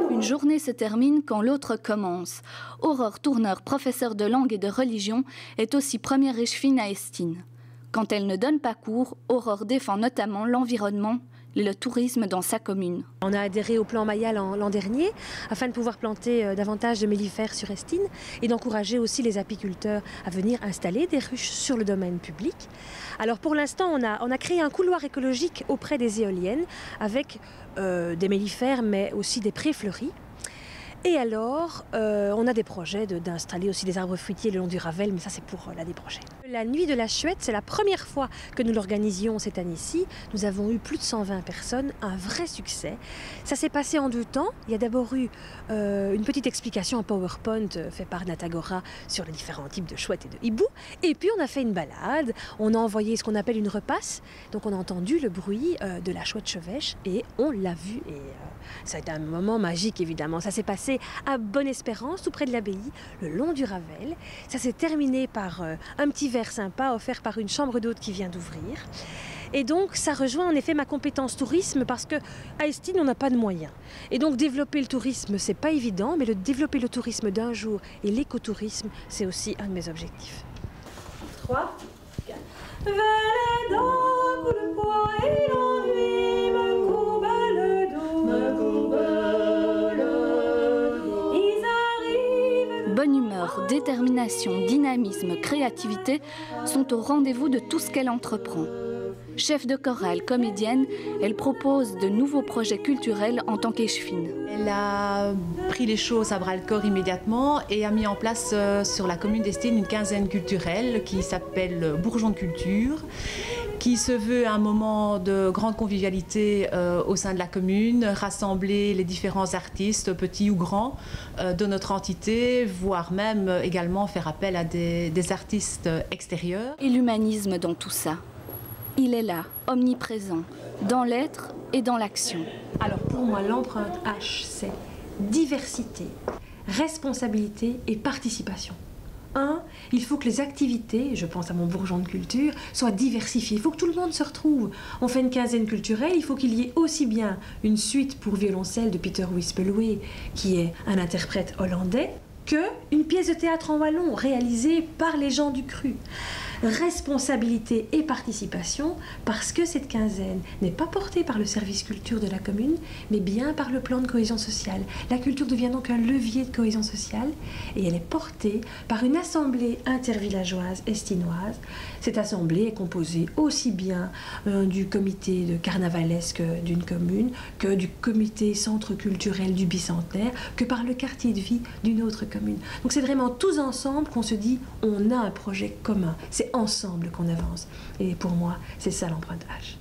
Une journée se termine quand l'autre commence. Aurore Tourneur, professeure de langue et de religion, est aussi première échevine à Estine. Quand elle ne donne pas cours, Aurore défend notamment l'environnement et le tourisme dans sa commune. On a adhéré au plan Maya l'an dernier afin de pouvoir planter davantage de mellifères sur Estine et d'encourager aussi les apiculteurs à venir installer des ruches sur le domaine public. Alors pour l'instant, on a créé un couloir écologique auprès des éoliennes avec des mellifères mais aussi des prés fleuris. Et alors, on a des projets d'installer aussi des arbres fruitiers le long du Ravel, mais ça c'est pour l'année prochaine. La nuit de la Chouette, c'est la première fois que nous l'organisions cette année-ci. Nous avons eu plus de 120 personnes, un vrai succès. Ça s'est passé en 2 temps. Il y a d'abord eu une petite explication en PowerPoint fait par Natagora sur les différents types de chouettes et de hiboux. Et puis on a fait une balade, on a envoyé ce qu'on appelle une repasse. Donc on a entendu le bruit de la chouette chevêche et on l'a vu. Et ça a été un moment magique évidemment. Ça s'est passé à Bonne-Espérance, tout près de l'abbaye, le long du Ravel. Ça s'est terminé par un petit verre sympa offert par une chambre d'hôte qui vient d'ouvrir. Et donc ça rejoint en effet ma compétence tourisme parce qu'à Estine on n'a pas de moyens. Et donc développer le tourisme c'est pas évident, mais développer le tourisme d'un jour et l'écotourisme c'est aussi un de mes objectifs. 3, 4. Bonne humeur, détermination, dynamisme, créativité sont au rendez-vous de tout ce qu'elle entreprend. Chef de chorale, comédienne, elle propose de nouveaux projets culturels en tant qu'échevine. Elle a pris les choses à bras-le-corps immédiatement et a mis en place sur la commune d'Estine une quinzaine culturelle qui s'appelle Bourgeon de Culture, qui se veut un moment de grande convivialité au sein de la commune, rassembler les différents artistes, petits ou grands, de notre entité, voire même également faire appel à des artistes extérieurs. Et l'humanisme dans tout ça, il est là, omniprésent, dans l'être et dans l'action. Alors pour moi, l'empreinte H, c'est diversité, responsabilité et participation. Il faut que les activités, je pense à mon bourgeon de culture, soient diversifiées. Il faut que tout le monde se retrouve. On fait une quinzaine culturelle, il faut qu'il y ait aussi bien une suite pour violoncelle de Peter Wispelwey, qui est un interprète hollandais, qu'une pièce de théâtre en wallon réalisée par les gens du cru. Responsabilité et participation, parce que cette quinzaine n'est pas portée par le service culture de la commune, mais bien par le plan de cohésion sociale. La culture devient donc un levier de cohésion sociale et elle est portée par une assemblée intervillageoise estinoise. Cette assemblée est composée aussi bien du comité de carnavalesque d'une commune que du comité centre culturel du bicentenaire, que par le quartier de vie d'une autre commune. Donc c'est vraiment tous ensemble qu'on se dit on a un projet commun. C'est ensemble qu'on avance. Et pour moi, c'est ça l'empreinte H.